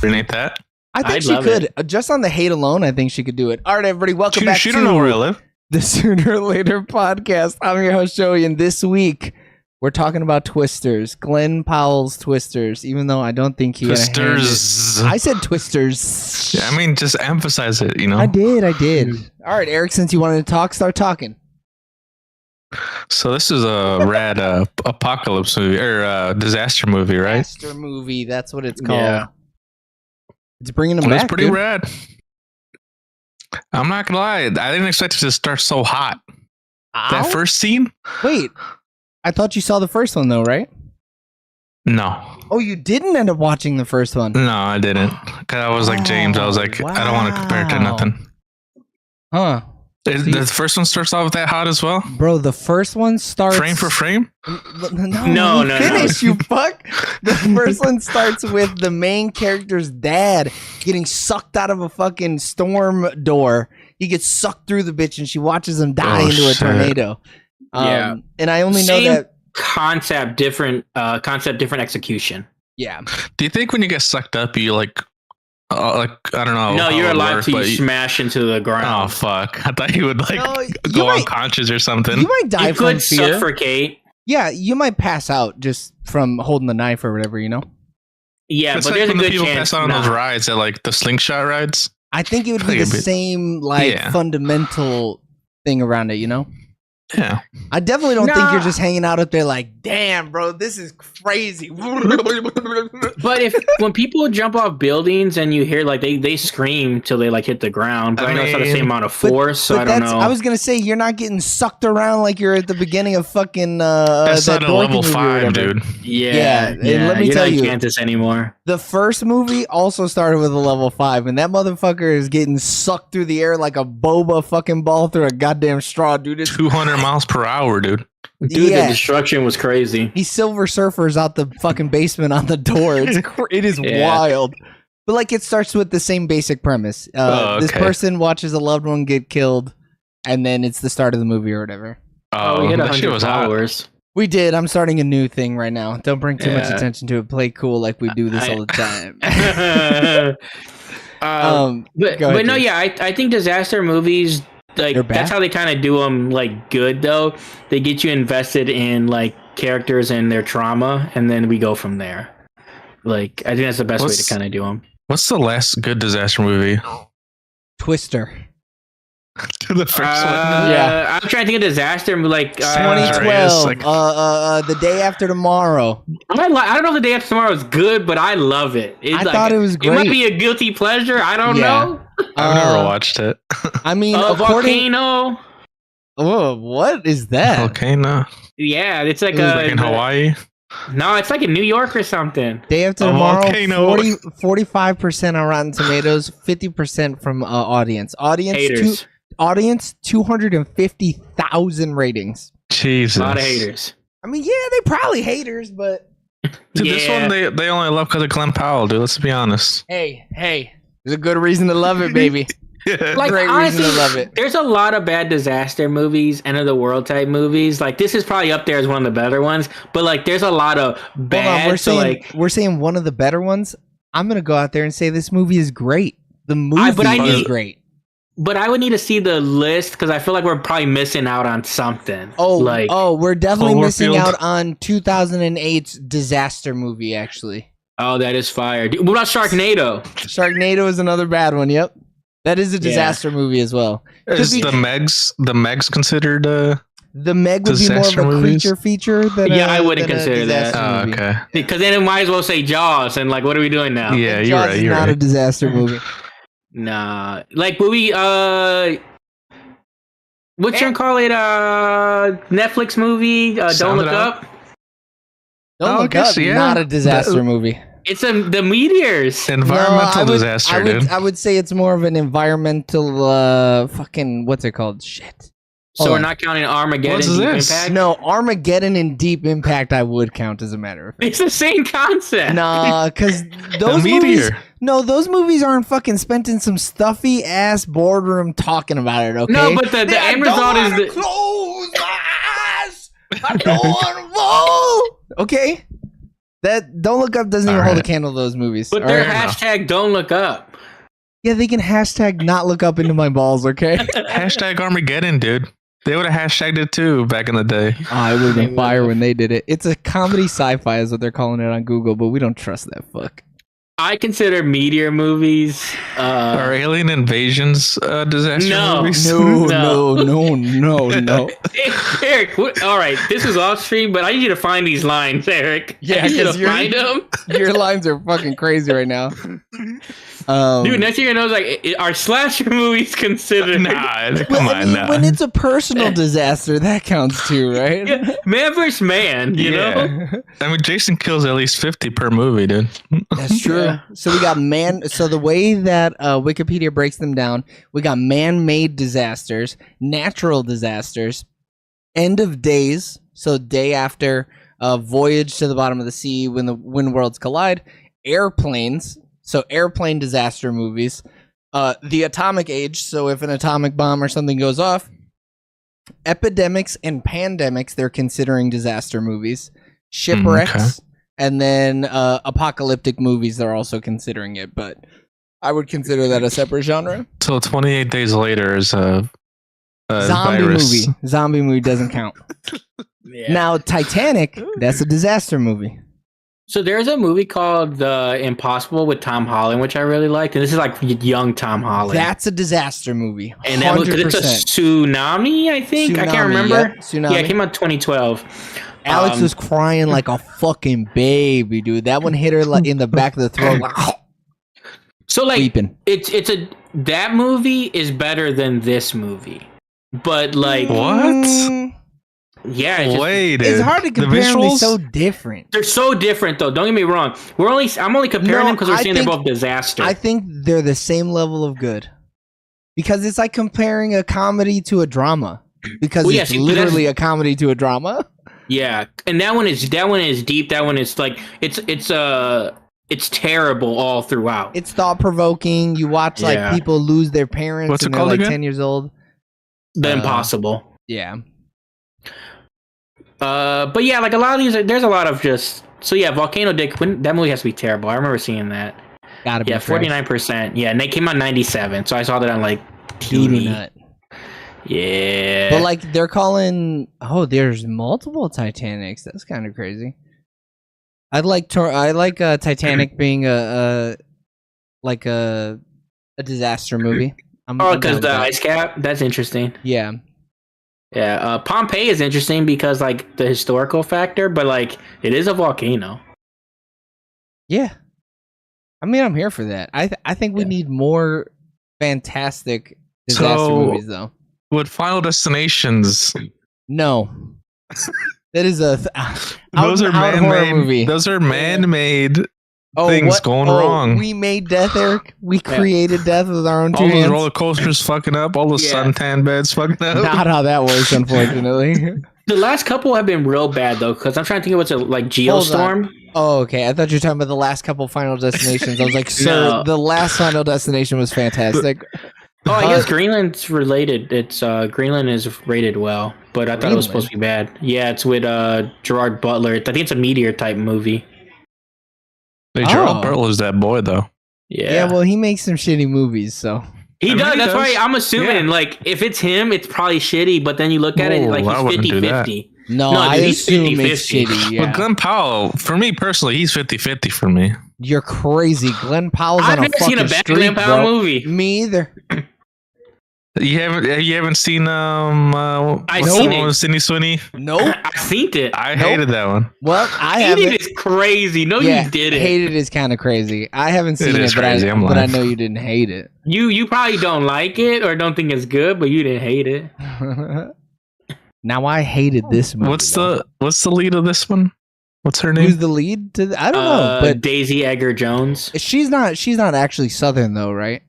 Renate that. I think I'd she love could. Just on the hate alone, I think she could do it. All right, everybody, welcome back She to don't know where I live. the Sooner or Later podcast. I'm your host, Joey, and this week we're talking about Twisters. Glenn Powell's Twisters, even though I don't think he had a hand in- Twisters. I said Twisters. Yeah, I mean, just emphasize it, you know? I did. All right, Eric, since you wanted to talk, start talking. So this is a rad apocalypse movie, or disaster movie, right? Disaster movie, that's what it's called. Yeah. It's bringing them That's back, pretty dude. rad. I'm not gonna lie, I didn't expect it to start so hot. That Ow? first scene? Wait, I thought you saw the first one, though, right? No. Oh, you didn't end up watching the first one. No, I didn't. Cause I was like James. I was like, I don't want to compare it to Wow. nothing. Huh. The first one starts off that hot as well? Bro, the first one starts... Frame for frame? No, No. finish, you fuck. The first one starts with the main character's dad getting sucked out of a fucking storm door. He gets sucked through the bitch and she watches him die Oh, into a shit. tornado. Yeah. And I only know Same that... concept, different execution. Yeah. Do you think when you get sucked up, you like I don't know. No, how you're it would alive work, till but you smash into the Oh ground. fuck! I thought you would like No, you go might- unconscious or something. You might die You from could fear. suffocate. Yeah, you might pass out just from holding the knife or whatever, you know? Yeah, It's but like there's a when the good people chance. pass out on those nah. rides at like the slingshot rides. I think it would be Like a the bit- same, like, Yeah. fundamental thing around it, you know? Yeah, I definitely don't think Nah. you're just hanging out up there like, damn, bro, this is crazy. But when people jump off buildings and you hear like they scream till they like hit the ground, but I know it's not the mean, same amount of force, so I don't know. I was gonna say you're not getting sucked around like you're at the beginning of fucking that's that not a Dorothy level movie or 5, whatever. dude. yeah, and let me you're tell not you- Kansas anymore. The first movie also started with a level 5, and that motherfucker is getting sucked through the air like a boba fucking ball through a goddamn straw, dude. It's 200 miles per hour, dude. Dude, Yeah. the destruction was crazy. He Silver Surfers out the fucking basement on the door. It is Yeah. wild. But like it starts with the same basic premise. Oh, This okay. person watches a loved one get killed, and then it's the start of the movie or whatever. Oh, we hit that shit 100 was hot. followers. We did. I'm starting a new thing right now. Don't bring too much Yeah. attention to it. Play cool like we do this all the time. But go ahead, no, James. yeah, I think disaster movies, like They're bad? that's how they kind of do them like good though. They get you invested in like characters and their trauma, and then we go from there. Like I think that's the best way What's- to kind of do them. What's the last good disaster movie? Twister. The first one. Yeah. I'm trying to think of disaster like 2012. like- The day after tomorrow. I don't know if the day after tomorrow is good, but I love it. It's I like, thought it was It might great. be a guilty pleasure. I don't Yeah. know. I've never watched it. I mean, according. Volcano. Whoa, what is that? Volcano. Yeah, it's like Like in Hawaii. No, it's like in New York or something. Day after A tomorrow. volcano. 45% on Rotten Tomatoes. 50% from audience. Haters. Audience 250,000 ratings. Jesus. A lot of haters. I mean, yeah, they probably haters, but Dude, this Yeah. one they only love because of Glenn Powell, dude. Let's be honest. hey, there's a good reason to love it, baby. Like Great honestly, reason to love it. there's a lot of bad disaster movies, end of the world type movies. Like this is probably up there as one of the better ones. But like, there's a lot of bad. Hold on, we're so saying one of the better ones. I'm gonna go out there and say this movie is great. The movie but I is need- great. but I would need to see the list because I feel like we're probably missing out on something. We're definitely missing Cloverfield. out on 2008's disaster movie. Actually, Oh, that is fire. Dude, what about Sharknado? Sharknado is another bad one. Yep, that is a disaster movie as well. Is Could be- the Megs considered The Meg would be more of disaster a movies? creature feature than Yeah, I I wouldn't consider that. okay. Because then it might as well say Jaws, and like, what are we doing now? Yeah, you're Jaws right. is You're not a right. disaster movie. Nah, like movie. What you call it? Netflix movie. Don't Sound Look It Out? Up. Don't I Look guess, Up, yeah. not a disaster That- movie. It's the meteors. Environmental I would- disaster, dude. I would say it's more of an environmental fucking what's it called? Shit. So Hold we're on. not counting Armageddon. What's Deep this? Impact? No, Armageddon and Deep Impact I would count as a matter of fact. It's the same concept. Nah, because those The movies. meteor. No, those movies aren't fucking spent in some stuffy ass boardroom talking about it. Okay. No, but the end result is the. Close my eyes. I don't want to fall. Okay. That Don't Look Up doesn't even hold a candle to those movies. But all their right? hashtag don't look up. Yeah, they can hashtag not look up into my balls, okay? Hashtag Armageddon, dude. They would have hashtagged it too back in the day. Oh, it would have been fire when they did it. It's a comedy sci-fi is what they're calling it on Google, but we don't trust that fuck. I consider meteor movies. Or alien invasions disaster No. movies. No. Eric, all right, this is off stream, but I need you to find these lines, Eric. Yeah, I need you 'cause to you're- find them. Your lines are fucking crazy right now. Dude, next thing you know, it's like, are slasher movies considered? Nah, come Well, I on mean, now. when it's a personal disaster, that counts too, right? Yeah, man versus man, you know? I mean, Jason kills at least 50 per movie, dude. That's true. Yeah. So we got So the way that Wikipedia breaks them down, we got man-made disasters, natural disasters, end of days. So day after voyage to the bottom of the sea when worlds collide, airplanes. So airplane disaster movies, the atomic age. So if an atomic bomb or something goes off, epidemics and pandemics, they're considering disaster movies. Shipwrecks. Okay. And then apocalyptic movies, they're also considering it, but I would consider that a separate genre. So 28 days later is a Zombie virus. movie. Zombie movie doesn't count. Yeah. Now, Titanic, that's a disaster movie. So there's a movie called The Impossible with Tom Holland, which I really liked, and this is like young Tom Holland. That's a disaster movie. And that was, 'cause it's a 100%. tsunami, I think. I Tsunami, can't remember. yep, tsunami. Yeah, it came out 2012. Alex was crying like a fucking baby, dude. That one hit her like in the back of the throat, like So like weeping. that movie is better than this movie, but like What? yeah, it's just- Wait, It's hard to the compare them. They're visuals? so different. they're so different though. Don't get me wrong. I'm only comparing No, them because we're I saying they're think- both disaster. I think they're the same level of good. Because it's like comparing a comedy to a drama. Because Well, yeah, it's see, literally a comedy to a drama. Yeah, and that one is deep. That one is like it's terrible all throughout. It's thought provoking. You watch like Yeah. people lose their parents What's and it they're called like again? 10 years old. The Impossible. Yeah. But yeah, like a lot of these, there's a lot of just so yeah. Volcano Dick. That movie has to be terrible. I remember seeing that. Gotta be Yeah, trash. 49%. Yeah, and they came out 97, so I saw that on like Doodoo TV. nut. Yeah, But like they're calling there's multiple Titanics. That's kind of crazy. I like Titanic being a disaster movie. I'm oh, down because with the that. ice cap. That's interesting. Yeah. Yeah, Pompeii is interesting because like the historical factor, but like it is a volcano. Yeah. I mean, I'm here for that. I think we Yeah. need more fantastic disaster So- movies though. With Final Destinations, No. That is a those are horror man-made. movie. Those are man-made. Oh, things going wrong. We made death, Eric. We created death with our own two All those hands. roller coasters fucking up. All the Yeah. suntan beds fucking up. Not how that works, unfortunately. The last couple have been real bad though, because I'm trying to think of what's like Geostorm. Oh, okay. I thought you were talking about the last couple Final Destinations. I was like, sir, No. the last Final Destination was fantastic. Oh, I guess Greenland's related. It's Greenland is rated well, but I thought it was supposed to be bad. Yeah, it's with Gerard Butler. I think it's a meteor type movie. Hey, Gerald Oh. Butler's that boy though. Yeah, well, he makes some shitty movies, so. He I mean, does. he That's does. why I'm assuming, Yeah. like, if it's him, it's probably shitty, but then you look at it, Whoa, like, I he's wouldn't do that. 50-50. No, No, I dude, he's assume it's 50-50. shitty. Yeah. But Glenn Powell, for me personally, he's 50-50 for me. You're crazy. Glenn Powell's I've on a never seen a fucking bad streak, Glenn Powell bro. movie. Me either. You haven't seen I've what's seen the one it. with Sydney Sweeney? Nope. I've seen it. I Nope. hated that one. Well, I Hated haven't. is crazy. No, Yeah, you didn't. hated is kind of crazy. I haven't seen is it, but crazy, I'm but I lying. know you didn't hate it. You probably don't like it or don't think it's good, but you didn't hate it. Now I hated this movie. What's though. the lead of this one? What's her Who's name? the lead? I don't know, but Daisy Edgar Jones. she's not actually Southern though, right?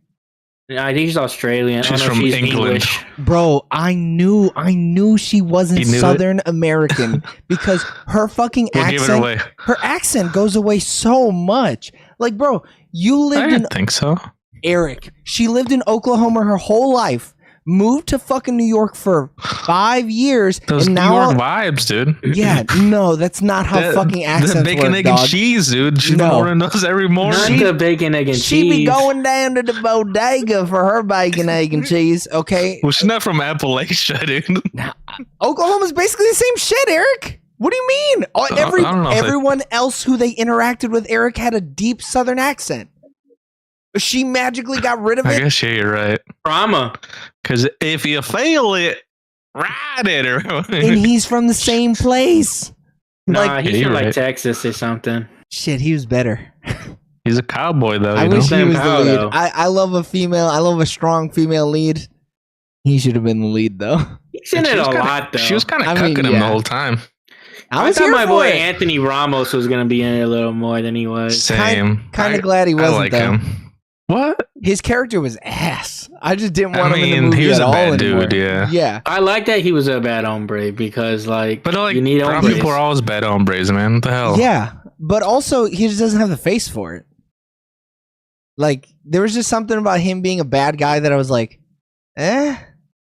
I think she's Australian. She's I don't know from if she's England. English. Bro, I knew she wasn't You knew it? Southern American because her fucking We'll give it accent, away. her accent goes away so much. Like, bro, you I lived in didn't think so. Eric. She lived in Oklahoma her whole life. moved to fucking New York for 5 years, Those and New now York vibes, dude. yeah, no, that's not how fucking accents The bacon, work, egg, dog. and cheese, dude. She's No. ordering those every morning. Not the bacon, egg, and She cheese. be going down to the bodega for her bacon, egg, and cheese. Okay, Well, she's not from Appalachia, dude. Oklahoma's basically the same shit, Eric. What do you mean? I don't know if Everyone else who they interacted with, Eric, had a deep Southern accent. She magically got rid of I it. guess, yeah, you're right. Trauma. Because if you fail it, ride it. And he's from the same place. Nah, Like, he's Yeah, from you're like right. Texas or something. shit, he was better. He's a cowboy, though. I you wish know? he was the Power, lead. though. I love a female. I love a strong female lead. He should have been the lead, though. He's in And it she was a kinda- lot, though. She was kind I of mean, cucking him yeah. the whole time. I was thought here my for boy it. Anthony Ramos was gonna be in it a little more than he was. Same. Kind I- of glad he I wasn't, like though. him. What? His character was ass. I just didn't want I him in the mean, movie he was at a all bad anymore. dude, yeah. Yeah. I like that he was a bad hombre because, like, But like, you need brown hombres. people are always bad hombres, man. What the hell? Yeah, but also he just doesn't have the face for it. Like there was just something about him being a bad guy that I was like, eh.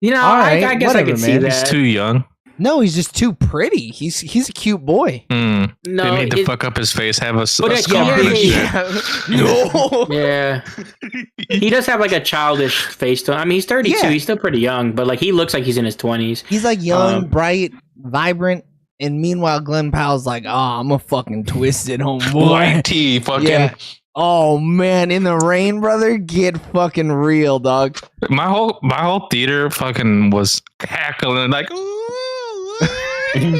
You know, All right, I guess whatever, I can see man. that. He's too young. No, he's just too pretty. He's a cute boy. Mm. No, They need to it- fuck up his face, have a But scar and yeah, shit. No. Yeah, he does have like a childish face to him. I mean, he's 32. Yeah. He's still pretty young, but like he looks like he's in his 20s. He's like young, Um, bright, vibrant, and meanwhile Glenn Powell's like, oh, I'm a fucking twisted homeboy. White tea, fucking. Yeah. Oh man, in the rain, brother, get fucking real, dog. My whole theater fucking was cackling like. I mean,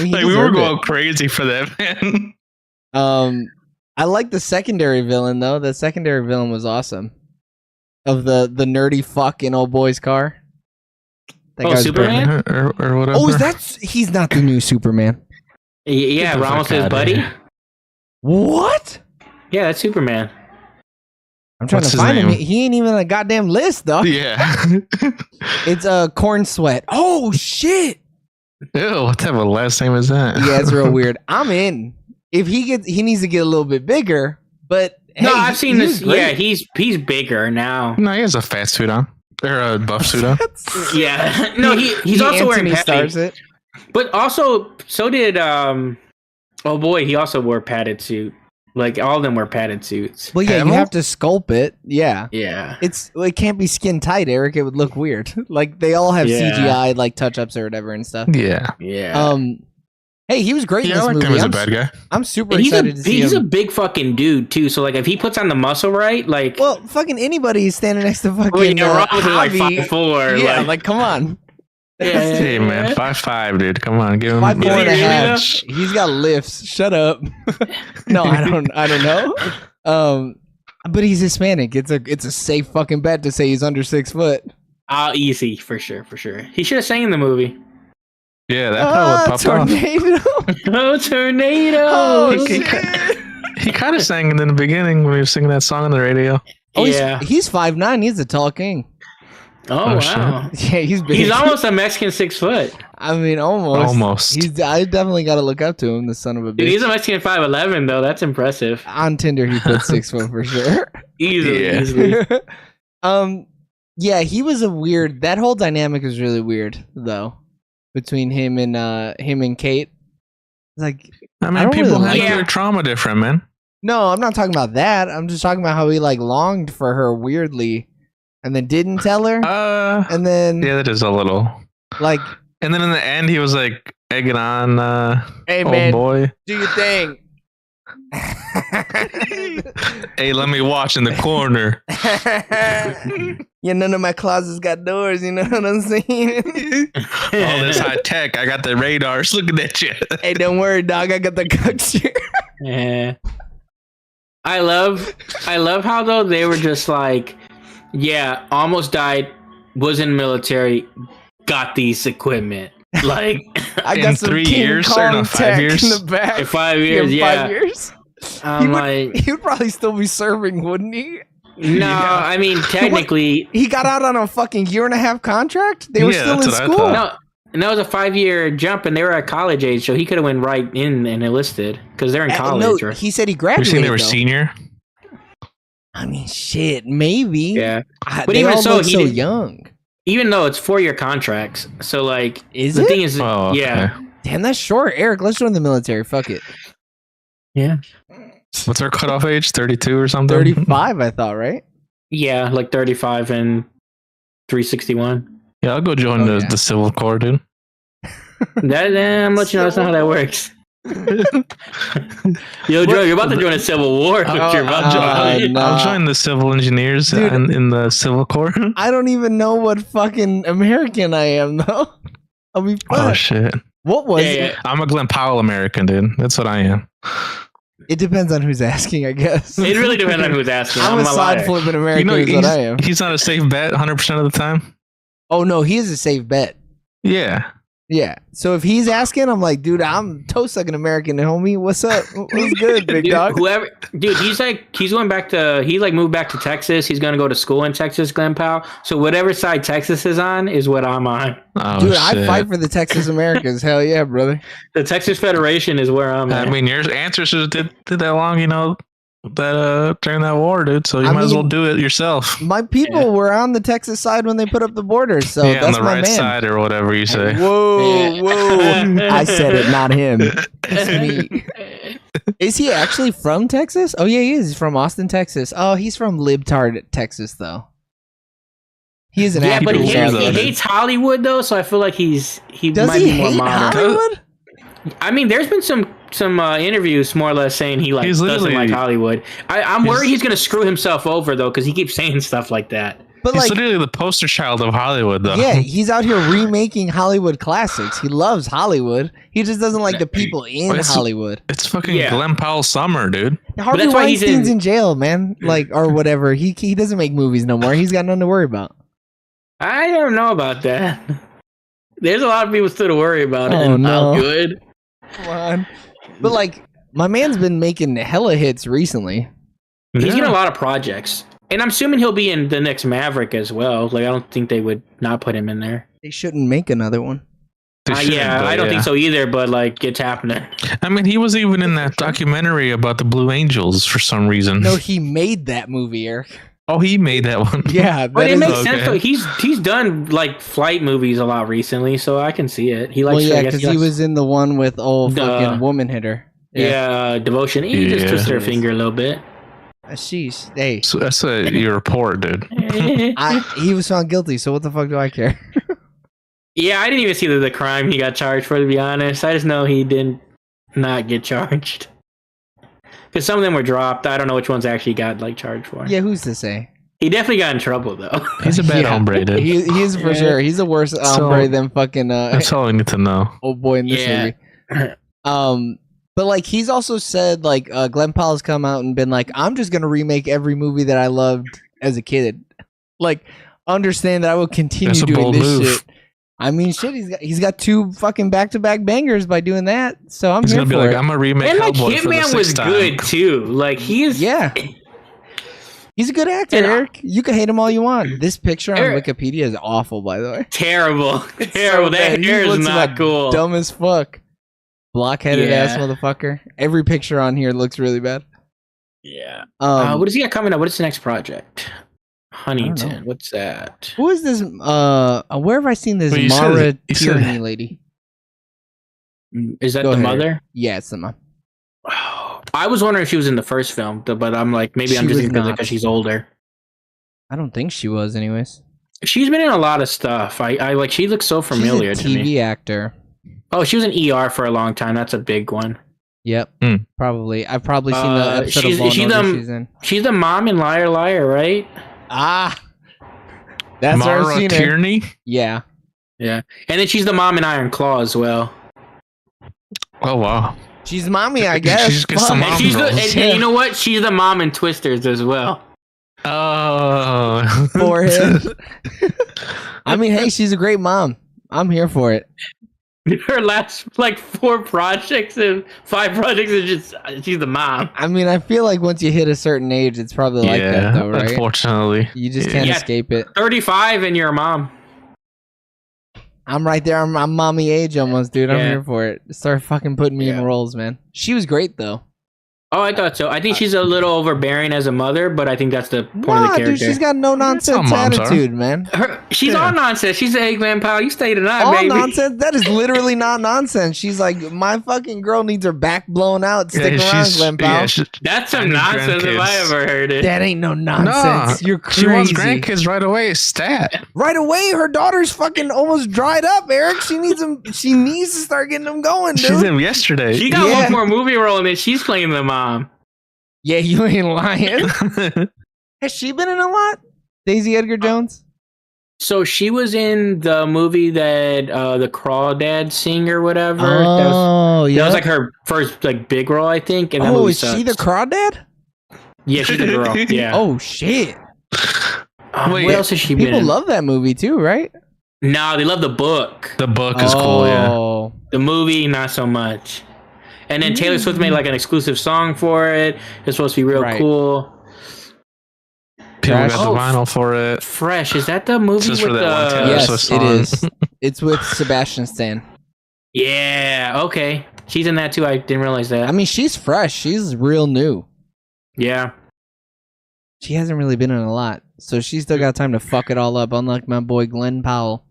he Like we were deserved it. going crazy for that, man. I like the secondary villain though. The secondary villain was awesome. Of the nerdy fuck in old boy's car. That Oh, guy was Superman? great. or whatever. Oh, he's not the new Superman. Yeah, Get the Ramos' fuck outta buddy. here. What? Yeah, that's Superman. I'm trying What's to his find him. name? He ain't even on a goddamn list, though. Yeah. It's Corn Sweat. Oh shit. Ew, what type of last name is that? Yeah, it's real weird. I'm in. If he needs to get a little bit bigger, but No, hey, I've seen he this. was great. Yeah, he's bigger now. No, he has a fat suit on. Or a buff suit on. Yeah, no, he's He also wearing Anthony stars padded. it. But also, so did oh boy, he also wore padded suit. Like all of them wear padded suits. Well, yeah, you Hamill? have to sculpt it. Yeah. Yeah. It can't be skin tight, Eric. It would look weird. Like they all have Yeah. CGI like touch ups or whatever and stuff. Yeah. Yeah. Hey, he was great Yeah, in I this liked movie. him as a I'm, bad guy. I'm super And excited to see he's a him. big fucking dude too. So like if he puts on the muscle right, like Well, fucking anybody standing next to fucking well, yeah, Ramos is like Javi. 5'4". Yeah, like, like come on. yeah, Hey man, 5'5", dude. Come on, give him 5'4" and a really half. though? He's got lifts. Shut up. No, I don't know. But he's Hispanic. It's a safe fucking bet to say he's under 6 foot. easy for sure. He should have sang in the movie. Yeah, that probably would pop off. Tornado. Oh, tornado! Oh, He- shit. He kind of sang it in the beginning when he was singing that song on the radio. Oh, yeah. he's 5'9". He's a tall king. Oh, Oh, wow. Yeah, he's big. He's almost a Mexican 6 foot. I mean, almost. Almost. I definitely got to look up to him. The son of a Dude, bitch. he's a Mexican 5'11", though. That's impressive. On Tinder, he put 6 foot for sure. Easily. Yeah. Yeah, he was a weird. That whole dynamic is really weird, though, between him and Kate. Like, I mean, I don't people really have like their it. trauma different, man. no, I'm not talking about that. I'm just talking about how he like longed for her weirdly, and then didn't tell her, and then Yeah, that is a little. like, And then in the end, he was like egging on hey old man, boy. do your thing. Hey, let me watch in the corner. Yeah, none of my closets got doors. You know what I'm saying? All this high tech. I got the radars looking at you. Hey, don't worry, dog. I got the coach. Yeah. I love how though they were just like, yeah, almost died, was in military, got these equipment. Like I In got some 3 King years, or Kong no, 5 tech years? in the back. in 5 Yeah, years, yeah. 5 years. I'm would, like, he would probably still be serving, wouldn't he? no, I mean technically, He got out on a fucking 1.5-year contract. They were Yeah, still in that's what I school. thought. no. And that was a 5-year jump, and they were at college age, so he could have went right in and enlisted because they're in college. No, Right? he said he You graduated. seen they were though. senior? I mean, shit, maybe. Yeah. But But they even all so, look he so didn't- young. Even though it's 4-year contracts, so like Is the it? thing is, Oh, okay. yeah, Damn, that's short. Eric, let's join the military. Fuck it. yeah, What's our cutoff age? 32 or something? 35, I thought, right? yeah, like 35 and 361. Yeah, I'll go join Oh, yeah. the Civil Corps, dude. That I'm let you know that's not how that works. Yo, Joe, you're about to join a civil war. I'll, What you're about I'll to jo- join. no. I'll join the civil engineers Dude. in the Civil Corps. I don't even know what fucking American I am, though. I'll be Oh fine. shit! What was Yeah, it? yeah. I'm a Glenn Powell American, dude. That's what I am. It depends on who's asking, I guess. It really depends on who's asking. I'm a liar. side flipping American You know, is what I am. he's not a safe bet 100% of the time. Oh, no, he is a safe bet. Yeah. Yeah. So if he's asking, I'm like, dude, I'm toe sucking American, homie. What's up? What's good, big Dude, dog? he's going back to he moved back to Texas. He's gonna go to school in Texas, Glenn Powell. So whatever side Texas is on is what I'm on. Oh, Dude, shit. I fight for the Texas Americans. Hell yeah, brother. The Texas Federation is where I'm at. I mean, your ancestors did that long, that during that war, dude. So you I might as well mean- do it yourself. My people Yeah. were on the Texas side when they put up the borders, so yeah, on that's the my right man. side or whatever you say. Whoa, whoa. I said it, not him. It's me. Is he actually from Texas? Oh yeah, he is. He's from Austin, Texas. Oh, he's from Libtard, Texas, though. He is an Yeah, actor. but he People hates, say he that. hates Hollywood though, so I feel like he Does might he be more hate modern. Hollywood? I mean, there's been some interviews more or less saying he He's doesn't literally- like Hollywood. I'm worried he's gonna screw himself over though, because he keeps saying stuff like that. But He's like, literally the poster child of Hollywood, though. yeah, he's out here remaking Hollywood classics. He loves Hollywood. He just doesn't like the people in Well, it's- Hollywood. It's fucking Yeah. Glenn Powell summer, dude. Harvey that's why he's Weinstein's in- in jail, man. Like, or whatever. He doesn't make movies no more. He's got nothing to worry about. I don't know about that. There's a lot of people still to worry about it. Oh, And how no. good. Come on. But like, my man's been making hella hits recently. He's Yeah. getting a lot of projects, and I'm assuming he'll be in the next Maverick as well. Like I don't think they would not put him in there. They shouldn't make another one. They shouldn't, Yeah, but I don't yeah. think so either. But like, it's happening. I mean, he was even in that documentary about the Blue Angels for some reason. No, he made that movie, Eric. Oh, he made that one. Yeah, But that it is- makes okay. sense though. He's done like flight movies a lot recently, so I can see it. He likes. well, I yeah, guess because he was in the one with old Duh. fucking woman hitter. Yeah, Devotion. He just Yeah. twisted her finger a little bit. Sheesh. Hey, So that's your report, dude. he was found guilty, so what the fuck do I care? Yeah, I didn't even see the crime he got charged for, to be honest. I just know he didn't not get charged. Because some of them were dropped. I don't know which ones actually got like charged for. Yeah, who's to say? He definitely got in trouble though. He's a bad Yeah. hombre, dude. He is for Yeah. sure. He's a worse So- hombre than fucking That's all I need to know. old boy in this Yeah. movie. But like he's also said like Glenn Powell's come out and been like, I'm just gonna remake every movie that I loved as a kid. Like, understand that I will continue That's a doing bold this move. shit. I mean, shit, he's got 2 fucking back-to-back bangers by doing that. So I'm He's here gonna be for like, it. I'm gonna remake And like Hellboy for the Hitman was sixth time. good too. Like he is. Yeah. He's a good actor, And I- Eric. You can hate him all you want. This picture on Eric- Wikipedia is awful, by the way. Terrible. It's Terrible. so That bad. He hair is looks not about cool. Dumb as fuck. Blockheaded Yeah. ass motherfucker. Every picture on here looks really bad. Yeah. Um, What does he got coming up? What is the next project? know. Huntington. What's that? who is this? Where have I seen this Well, you said- Mara you said- Tierney lady? Is that Go the ahead. mother? Yeah, it's the mom. I was wondering if she was in the first film, but I'm like, maybe I'm She just was thinking not. because she's older. I don't think she was, anyways. She's been in a lot of stuff. I like. She looks so familiar She's to a TV me. actor. Oh, she was in ER for a long time. That's a big one. Yep, Hmm. probably. I've probably seen the episode she's- of Law and she's, Order um, she's in. She's the mom in Liar Liar, right? Ah, that's where I've Mara seen her. Tierney. Yeah, Yeah. And then she's the mom in Iron Claw as well. Oh wow. she's mommy, I guess. She just gets the Fuck. mom And she's the, roles. and you know what? She's the mom in Twisters as well. Oh. Forehead. I mean, hey, she's a great mom. I'm here for it. Her last like 4 projects and 5 projects is just she's the mom. I mean, I feel like once you hit a certain age, it's probably like that, though, right? Unfortunately. You just can't Yeah. escape it. 35 and you're a mom. I'm right there. I'm mommy age almost, dude. I'm Yeah. here for it. Start fucking putting me Yeah. in roles, man. She was great though. Oh, I thought so. I think she's a little overbearing as a mother, but I think that's the point of the Nah, character. dude, she's got no nonsense moms are. attitude, man. She's all nonsense. She's an Eggman pal. You stay tonight, All baby. nonsense. That is literally not nonsense. She's like, my fucking girl needs her back blown out. Stick around, Glenn Powell. That's some I need nonsense if I grandkids. ever heard it. That ain't no nonsense. You're crazy. She wants grandkids right away. Stat. Right away, her daughter's fucking almost dried up, Eric. She needs them. She needs to start getting them going, dude. She's in yesterday. She got Yeah. one more movie role and then she's playing the mom. Yeah, you ain't lying. Has she been in a lot? Daisy Edgar Jones? So she was in the movie that the Crawdad sing or whatever. Oh, yeah. That was like her first like big role, I think. And that Oh, movie is she the sucks. crawdad? Yeah, she's the girl. Yeah. Oh, shit. Wait, what else has she been People in? love that movie too, right? No, they love the book. the book is cool. Yeah. Oh. The movie, not so much. And then Taylor Swift made like an exclusive song for it. It's supposed to be real Right. cool. People Trash. got the Oh, vinyl for it. Fresh, is that the movie Just with for that one the? Taylor Yes, Swift it song. is. It's with Sebastian Stan. Yeah. Okay. She's in that too. I didn't realize that. I mean, she's fresh. She's real new. Yeah. She hasn't really been in a lot, so she's still got time to fuck it all up. Unlike my boy Glenn Powell.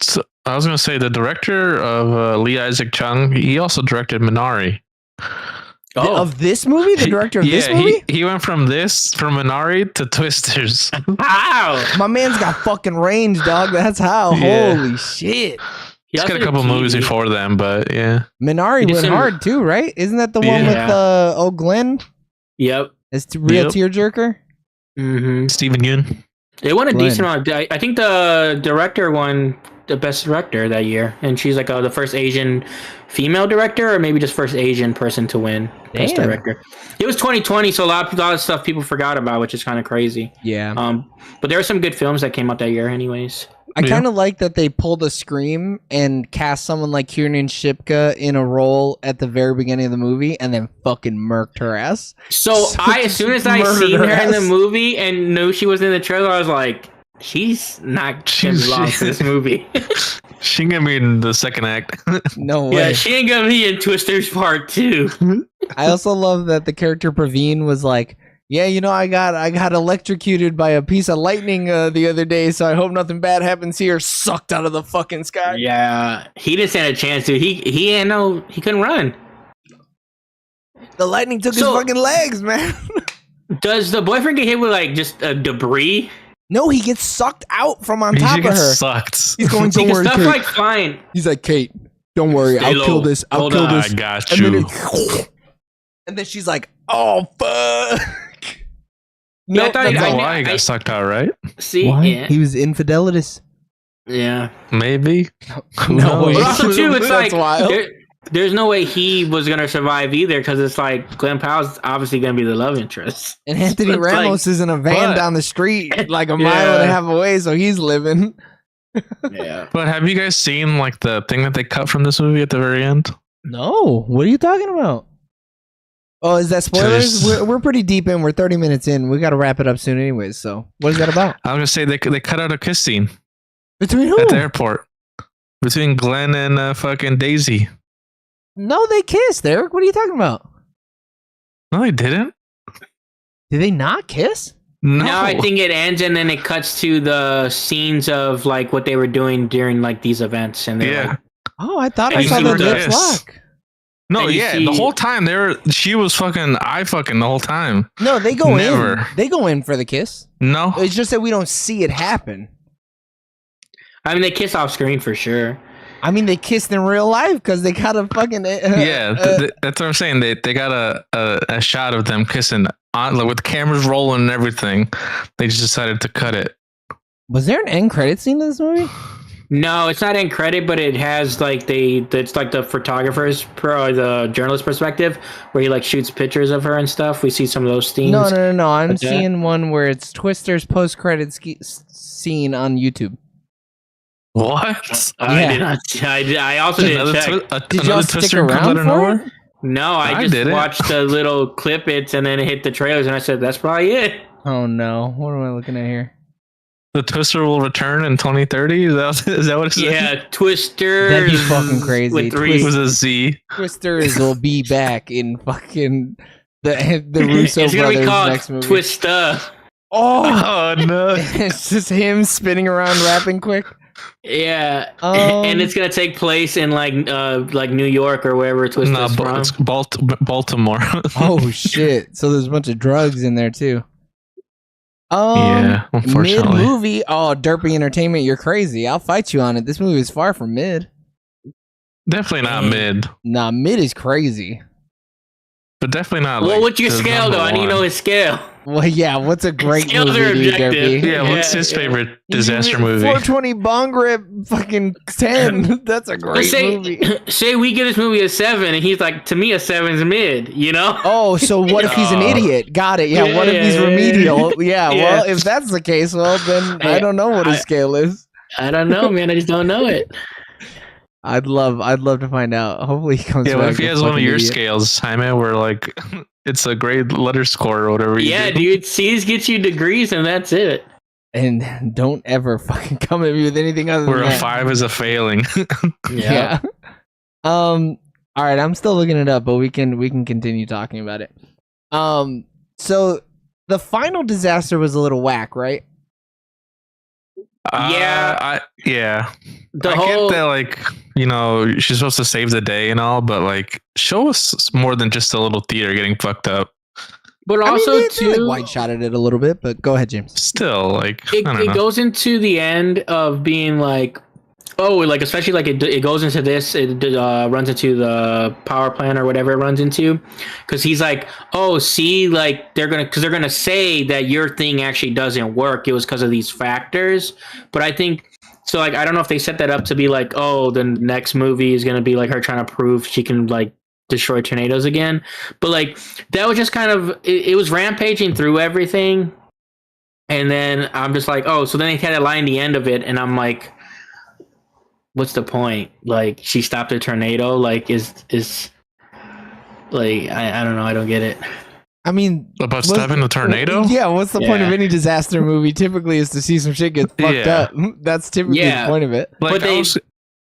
So, I was gonna say the director of Lee Isaac Chung. He also directed Minari. Oh. Of this movie, the director of this movie. he went from Minari to Twisters. Wow. My man's got fucking range, dog. That's how. Yeah. Holy shit. He He's also got a did couple movies TV. before them, but yeah. Minari He did went some- hard too, right? Isn't that the one Yeah. with Glenn? Yep. It's real Yep. tearjerker. Mm-hmm. Stephen Yeun. It won a Glenn. decent amount. I think the director won the best director that year, and she's like the first Asian female director, or maybe just first Asian person to win best Damn. director. It was 2020, so a lot of stuff people forgot about, which is kind of crazy. Yeah. But there were some good films that came out that year, anyways. I Yeah. kind of like that they pulled a Scream and cast someone like Kiernan Shipka in a role at the very beginning of the movie, and then fucking murked her ass. So So as soon as I murdered seen her in the ass. movie and knew she was in the trailer, I was like, she's not gonna be lost in this movie. She gonna be in the second act. No Yeah, way. she ain't gonna be in Twisters Part 2. I also love that the character Praveen was like, "Yeah, you know, I got electrocuted by a piece of lightning the other day, so I hope nothing bad happens here." Sucked out of the fucking sky. Yeah, he didn't stand a chance, dude. He couldn't run. The lightning took his So- fucking legs, man. Does the boyfriend get hit with like just debris? No, he gets sucked out from on He top of gets her. sucked. He's going, "Don't Because worry, stuff Kate." like flying. He's like, "Kate, don't worry, Stay I'll low. kill this. I'll Hold kill on, this." I got And then, you. and then she's like, "Oh fuck." Yeah, I Nope, thought that's he- That's all. why he got sucked out, right? See, Why? yeah, He was infidelitis. yeah. Maybe. Who No knows? way. But also too, it's That's like wild. there's no way he was gonna survive either, because it's like Glenn Powell's obviously gonna be the love interest. And Anthony It's like- Ramos is in a van But- down the street, like a mile and a Yeah. half away, so he's living. Yeah. But have you guys seen like the thing that they cut from this movie at the very end? No, what are you talking about? Oh, is that spoilers? There's- We're pretty deep in. We're 30 minutes in. We got to wrap it up soon, anyways. So, what is that about? I was gonna say they cut out a kiss scene Between who? at the airport between Glenn and fucking Daisy. No, they kissed. Eric, what are you talking about? No, they didn't. Did they not kiss? No, Now I think it ends and then it cuts to the scenes of like what they were doing during like these events, and they're Yeah. like, Oh, I thought And I you saw see the where the lips kiss. lock. No, And you yeah, see- the whole time she was fucking I fucking the whole time. No, they go in. Never. They go in for the kiss. No, It's just that we don't see it happen. I mean, they kiss off screen for sure. I mean, they kissed in real life because they got a fucking. yeah, that's what I'm saying. They got a shot of them kissing on like, with the cameras rolling and everything. They just decided to cut it. Was there an end credit scene in this movie? No, it's not in credit, but it has like it's like the photographer's the journalist perspective, where he like shoots pictures of her and stuff. We see some of those scenes. No. I'm Like that? seeing one where it's Twister's post credit scene on YouTube. What? I Yeah. did not. I also didn't check. Did y'all stick around for it? No, I I just didn't. watched the little clip its and then it hit the trailers, and I said that's probably it. Oh no! What am I looking at here? The Twister will return in 2030. Is that what it says? Yeah, Twister. That'd be fucking crazy. With three. It was a Z. Twisters will be back in fucking the Russo It's gonna be brothers called next movie. Twista. Oh, Oh no! it's just him spinning around, rapping quick. Yeah, Um, and it's gonna take place in like New York or wherever Twista's No, from. it's Baltimore. Oh shit! So there's a bunch of drugs in there too. Yeah, Mid unfortunately. movie. Oh, Derpy Entertainment, you're crazy. I'll fight you on it. This movie is far from mid. Definitely not mid, Nah, mid is crazy. but definitely not. Well, like, what's your the scale number though? I need to know one. his scale. Well, yeah. What's a great Scales are movie, dude, objective. Derpy? Yeah, what's his Yeah. favorite disaster movie? 420 bong rip, fucking 10. That's a great movie. Say we give this movie a 7, and he's like, to me, a 7's mid. You know? Oh, so what if he's an idiot? Got it. Yeah. What if he's Yeah. remedial? Yeah. Yeah. Well, if that's the case, well, then I don't know what his scale is. I don't know, man. I just don't know it. I'd love to find out. Hopefully he comes Yeah, back. what if he a has one of fucking your idiot. scales, Jaime, where like it's a grade letter score or whatever? you Yeah, do? dude. C's gets you degrees, and that's it. And don't ever fucking come at me with anything other Where than a that. 5 is a failing. Yeah. All right, I'm still looking it up, but we can continue talking about it. So the final disaster was a little whack, right? Yeah. Yeah. The I whole get that, like, you know, she's supposed to save the day and all, but like, show us more than just a little theater getting fucked up. but I also mean, they, too, like white shotted it a little bit, but go ahead, James. Still, like, it, I don't it know. goes into the end of being like, oh, like especially like it goes into this, it runs into the power plant or whatever it runs into, because he's like, oh, see, like they're gonna say that your thing actually doesn't work. It was because of these factors, but I think. So, like, I don't know if they set that up to be like, oh, the next movie is going to be like her trying to prove she can, like, destroy tornadoes again. But, like, that was just kind of, it was rampaging through everything. And then I'm just like, oh, so then they had a line at the end of it. And I'm like, what's the point? Like, she stopped a tornado? Like, is like, I don't know. I don't get it. I mean, About stopping the tornado? Yeah, what's the point of Yeah. any disaster movie? Typically, is to see some shit get fucked Yeah. up. That's typically Yeah. the point of it. Like, But they-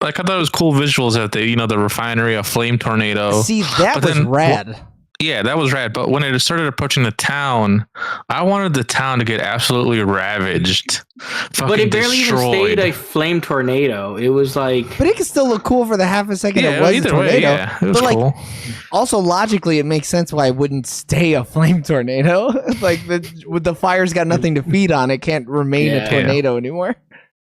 I thought it was cool visuals at the, you know, the refinery, a flame tornado. See, that But was then- rad. Yeah, that was rad. But when it started approaching the town, I wanted the town to get absolutely ravaged. But it barely even stayed a flame tornado. It was like, But it can still look cool for the half a second it Yeah, was a either tornado. way, yeah, it was But, like, cool. Also, logically, it makes sense why it wouldn't stay a flame tornado. Like with the fire's got nothing to feed on, it can't remain a Yeah. tornado anymore.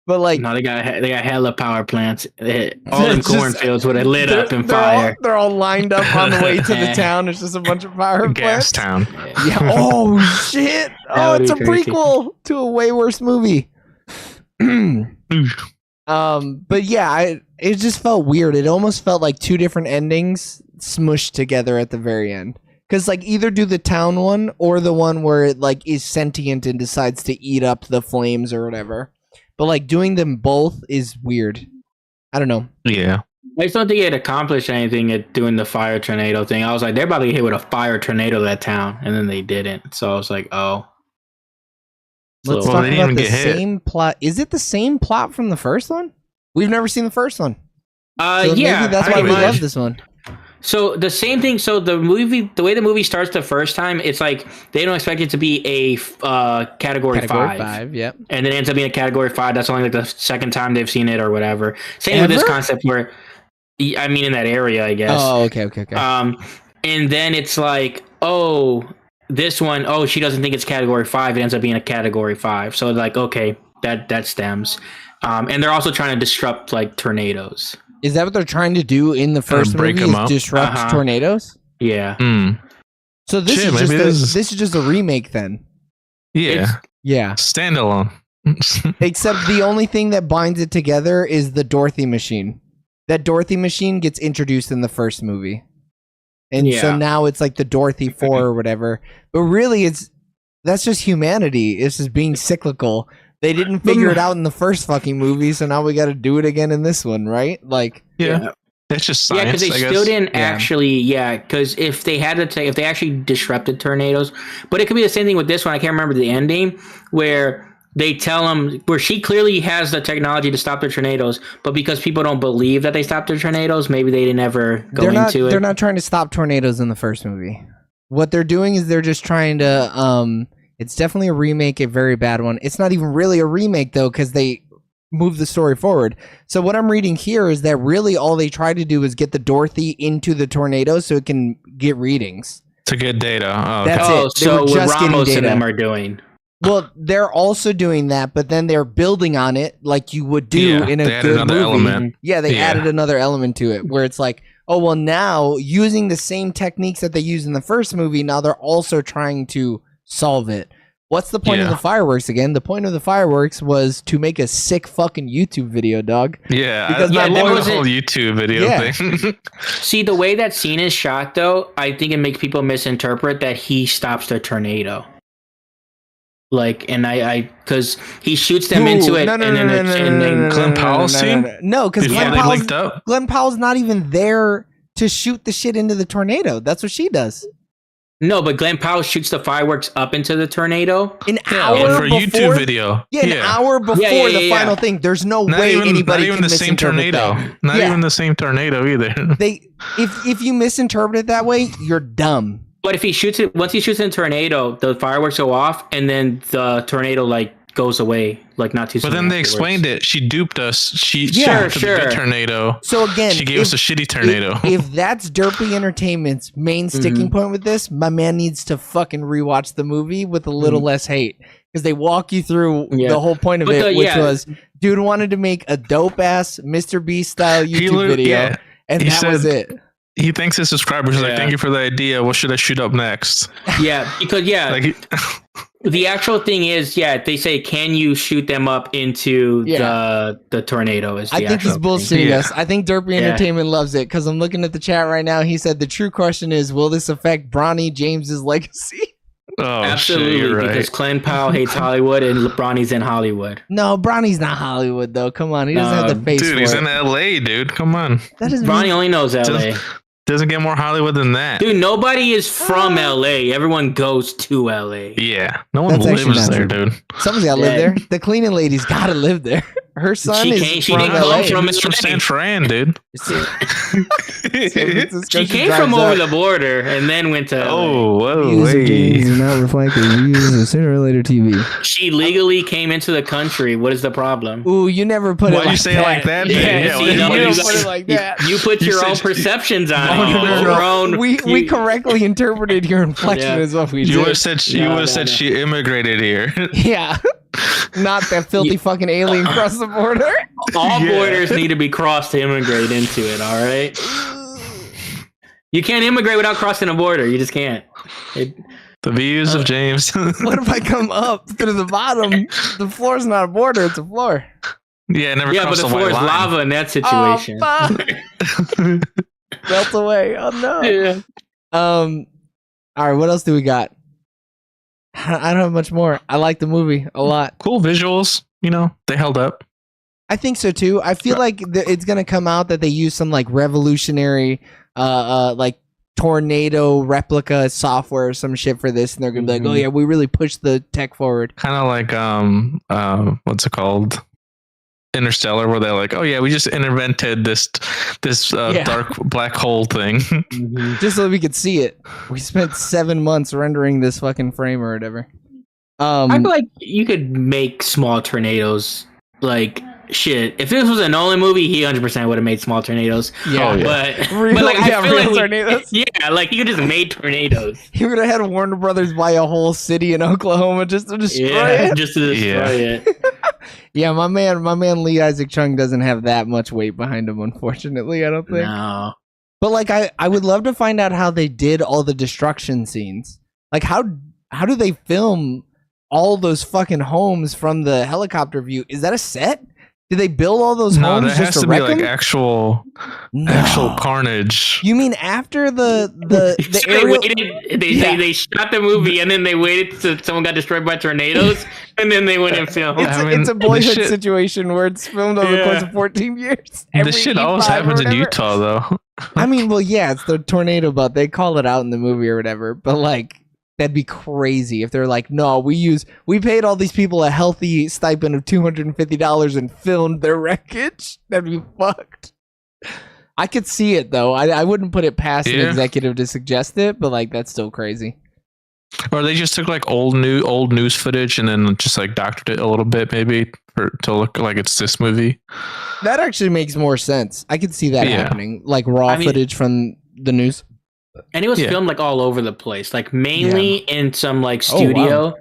But like, no, they got hella power plants. All them It's just- cornfields would have lit up in they're fire. they're all lined up on the way to the town. It's just a bunch of power Gas plants. town. Yeah. Oh shit! Oh, would it's a be crazy. prequel to a way worse movie. But yeah, it just felt weird. It almost felt like two different endings smushed together at the very end. Because like either do the town one or the one where it like is sentient and decides to eat up the flames or whatever. But like doing them both is weird. I don't know. Yeah. I just don't think it accomplished anything at doing the fire tornado thing. I was like, they're about to get hit with a fire tornado that town, and then they didn't. So I was like, oh. Let's So- Well, talk they didn't about even the get hit. same plot. Is it the same plot from the first one? We've never seen the first one. So yeah, maybe that's why pretty we much. love this one. So the same thing. So the way the movie starts the first time, it's like they don't expect it to be a category five, Yep. and then it ends up being a category 5. That's only like the second time they've seen it or whatever. Same with this Ever? concept where, I mean, in that area, I guess. Oh, okay. And then it's like, oh, this one, oh, she doesn't think it's category 5. It ends up being a category 5. So like, okay, that stems. And they're also trying to disrupt like tornadoes. Is that what they're trying to do in the first break movie? them Is up? disrupt Uh-huh. tornadoes? Yeah. Mm. So this Shit, is just maybe this is just a remake then. Yeah. Yeah. Standalone. Except the only thing that binds it together is the Dorothy machine. That Dorothy machine gets introduced in the first movie. And so Yeah. now it's like the Dorothy 4 or whatever. But really that's just humanity. It's just being cyclical. They didn't figure it out in the first fucking movie, so now we got to do it again in this one, right? Like, Yeah. That's just science. Yeah, because they I still guess. didn't Yeah. actually. Yeah, because if they had to, if they actually disrupted tornadoes, but it could be the same thing with this one. I can't remember the ending where they tell him where she clearly has the technology to stop the tornadoes, but because people don't believe that they stopped the tornadoes, maybe they didn't ever go into it. They're not trying to stop tornadoes in the first movie. What they're doing is they're just trying to. It's definitely a remake, a very bad one. It's not even really a remake though, because they move the story forward. So what I'm reading here is that really all they tried to do is get the Dorothy into the tornado so it can get readings. To get data. Oh, okay. That's it. They so were what just getting Ramos and data. them are doing. Well, they're also doing that, but then they're building on it like you would do Yeah, in a they added good another movie. element. Yeah, they Yeah. added another element to it where it's like, oh, well, now using the same techniques that they used in the first movie, now they're also trying to solve it. What's the point of Yeah. the fireworks again? The point of the fireworks was to make a sick fucking YouTube video, dog. Yeah, Because I my love boy- the whole YouTube video Yeah. thing. See, the way that scene is shot, though, I think it makes people misinterpret that he stops the tornado. Like, and because he shoots them into it, No, and then Glenn Powell scene? No, because Before they linked up. Glenn Powell's not even there to shoot the shit into the tornado. That's what she does. no, but Glenn Powell shoots the fireworks up into the tornado. An Yeah, hour for a before, YouTube video. Yeah, an hour before Yeah, the yeah. final thing. There's no Not way even, anybody not even can the same misinterpret tornado. that. Not Yeah. even the same tornado either. They, if you misinterpret it that way, you're dumb. But if he shoots it, once he shoots in a tornado, the fireworks go off, and then the tornado like goes away, like not too. But then they explained it. She duped us. She Yeah, shot the good tornado. So again, She gave us a shitty tornado. If that's Derpy Entertainment's main sticking point with this, my man needs to fucking rewatch the movie with a little less hate. Because they walk you through Yeah. the whole point of But it, which yeah. was dude wanted to make a dope ass Mr. Beast style YouTube video. Yeah, And he that was said- it. he thanks his subscribers. He's like, Yeah. thank you for the idea. What should I shoot up next? Yeah, because Like, the actual thing is, they say, can you shoot them up into Yeah. the tornado? Is the I think he's actual thing. bullshitting Yeah. us. I think Derpy Yeah. Entertainment loves it because I'm looking at the chat right now. He said the true question is, will this affect Bronny James's legacy? oh Absolutely, shit, you're right. because Glenn Powell hates Hollywood and Bronny's in Hollywood. No, Bronny's not Hollywood though. Come on, he doesn't have the face Dude, for he's it. in LA, dude. Come on. That doesn't Bronny mean only knows LA. Doesn't get more Hollywood than that. Dude, nobody is from LA. Everyone goes to LA. Yeah, no one That's actually lives not there, true. dude. someone's gotta live Yeah. there. The cleaning lady's gotta live there. Her son She is can't- she from didn't LA. come from He's from San Fran, dude. She came from over the border and then went to LA. Oh, whoa, Views of games wait. do not reflect the views of Sooner or Later TV. She legally came into the country. What is the problem? Ooh, you never put Why it you like say that. it like that? Yeah, man? see, Yeah, no, why you you don't say- put it like that. You put You your said- own perceptions on Oh, it. You no, put no, your no. own. We correctly interpreted your inflection Yeah. is what we You would did. have said you No, would have no, said no. she immigrated here. Yeah. Not that filthy fucking alien across the border. All Yeah. borders need to be crossed to immigrate into it. All right. You can't immigrate without crossing a border. You just can't. The views of James. What if I come up through the bottom? The floor's not a border, it's a floor. Yeah, it never Yeah, but crossed the the floor white is line. lava in that Oh, situation. fuck. Melt away. Oh no. Yeah. All right, what else do we got? I don't have much more. I like the movie a lot. Cool visuals. You know, they held up. I think so too. I feel like it's gonna come out that they use some like revolutionary, like tornado replica software or some shit for this, and they're gonna be like, "Oh yeah, we really pushed the tech forward." Kind of like what's it called? Interstellar, where they're like, oh yeah, we just invented this Yeah. dark black hole thing. Just so we could see it. We spent 7 months rendering this fucking frame or whatever. I feel like you could make small tornadoes. Like shit. If this was a Nolan movie, he 100% would have made small tornadoes. yeah, Oh, yeah. But, Real- but like, yeah, I feel real like tornadoes. Yeah, like you could just made tornadoes. he would have had Warner Brothers buy a whole city in Oklahoma just to destroy Yeah, it. just to destroy it. Yeah, my man Lee Isaac Chung doesn't have that much weight behind him, unfortunately. I don't think. No. But like, I would love to find out how they did all the destruction scenes. Like, how do they film all those fucking homes from the helicopter view? Is that a set? Did they build all those No, homes that just has to to be wreck like them? actual No. carnage. You mean after the So they aerial? waited. Yeah. They shot the movie and then they waited till someone got destroyed by tornadoes and then they went and filmed. It's, I mean, it's a the boyhood shit- situation where it's filmed over the course of 14 years. Every This shit always E5 or happens in whatever. Utah, though. I mean, well, yeah, it's the tornado, but they call it out in the movie or whatever. But like, That'd be crazy if they're like, no, we paid all these people a healthy stipend of $250 and filmed their wreckage. That'd be fucked. I could see it though. I wouldn't put it past an executive to suggest it, but like that's still crazy. Or they just took like old news footage and then just like doctored it a little bit, maybe to look like it's this movie. That actually makes more sense. I could see that happening, like raw footage from the news. And it was filmed like all over the place, like mainly in some like studio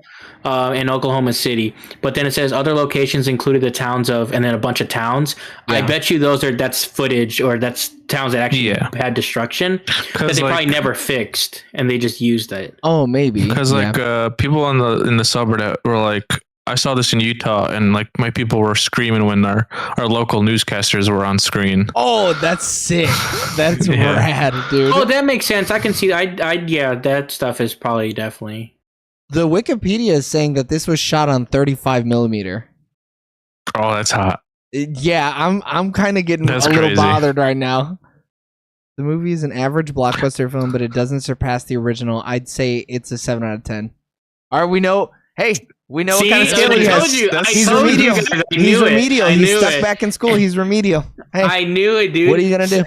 in Oklahoma City. But then it says other locations included the towns of, and then a bunch of towns. Yeah. I bet you that's footage, or that's towns that actually had destruction that they probably never fixed, and they just used it. Oh, maybe. Because people in the suburb that were like, I saw this in Utah, and like my people were screaming when our local newscasters were on screen. Oh, that's sick. That's rad, dude. Oh, that makes sense. I can see. That stuff is probably definitely. The Wikipedia is saying that this was shot on 35 millimeter. Oh, that's hot. Yeah, I'm kind of getting a little bothered right now. The movie is an average blockbuster film, but it doesn't surpass the original. I'd say it's a 7 out of 10. All right, we know. Hey. We know what kind of skill he has. He's remedial. He's remedial. He's stuck back in school. He's remedial. Hey, I knew it, dude. What are you gonna do?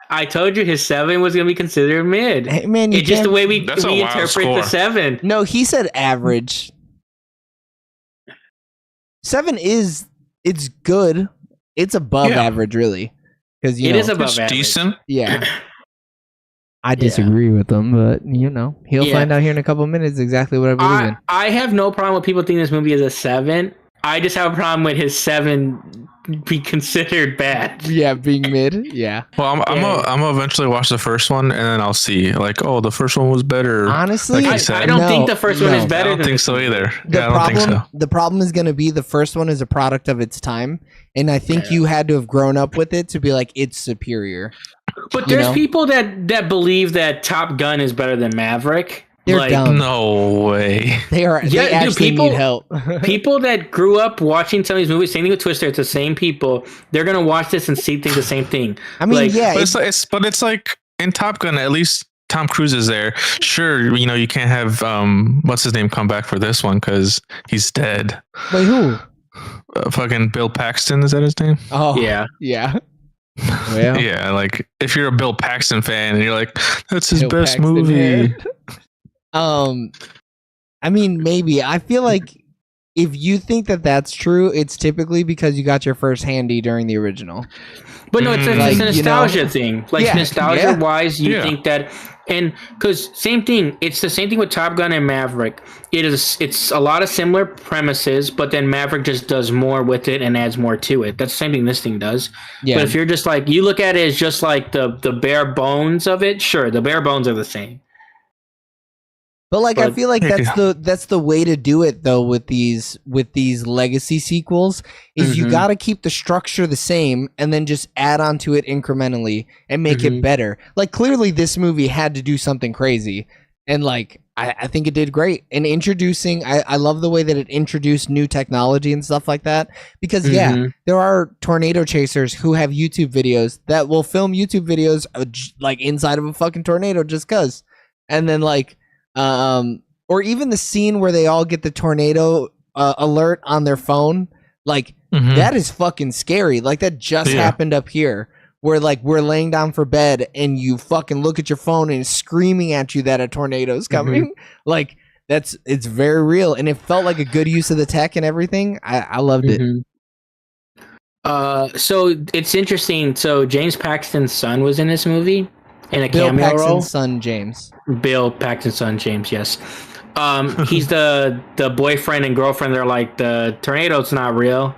I told you his 7 was gonna be considered mid. Hey, man, it's just the way we interpret the 7. No, he said average. 7 it's good. It's above average, really, because it is above average. Decent. Yeah. I disagree with him, but he'll find out here in a couple of minutes exactly what I believe in. I have no problem with people thinking this movie is a 7. I just have a problem with his 7 be considered bad. Yeah, being mid. Yeah. Well, I'm gonna eventually watch the first one, and then I'll see. Like, oh, the first one was better. Honestly, like I don't think the first one is better. I don't think so either. I don't think so. The problem is going to be the first one is a product of its time, and I think you had to have grown up with it to be like it's superior. But there's people that believe that Top Gun is better than Maverick. They're dumb. No way. They are. They actually need help. People that grew up watching some of these movies, same thing with Twister. It's the same people. They're gonna watch this and think the same thing. I mean, but it's like in Top Gun, at least Tom Cruise is there. Sure, you can't have what's his name come back for this one because he's dead. Wait, who? Fucking Bill Paxton, is that his name? Oh yeah. Well, yeah, like if you're a Bill Paxton fan and you're like, that's his best movie. I mean, maybe. I feel like if you think that that's true, it's typically because you got your first handy during the original. But no, it's a nostalgia thing. Like nostalgia-wise, you think that, and because same thing, it's the same thing with Top Gun and Maverick. It's a lot of similar premises, but then Maverick just does more with it and adds more to it. That's the same thing this thing does. Yeah. But if you're just like, you look at it as just like the bare bones of it, sure, the bare bones are the same. But I feel like that's the way to do it though with these legacy sequels is you got to keep the structure the same and then just add on to it incrementally and make it better. Like clearly this movie had to do something crazy, and like I think it did great. And introducing, I love the way that it introduced new technology and stuff like that, because there are tornado chasers who have YouTube videos that will film YouTube videos like inside of a fucking tornado just cuz, and then like or even the scene where they all get the tornado alert on their phone, like that is fucking scary. Like that just happened up here, where like we're laying down for bed and you fucking look at your phone and it's screaming at you that a tornado's coming. Like it's very real, and it felt like a good use of the tech and everything. I loved it. So it's interesting. So James Paxton's son was in this movie. In a Bill cameo Paxton's role. son James. Bill Paxton's son James, yes. He's the boyfriend and girlfriend. They're like, the tornado's not real.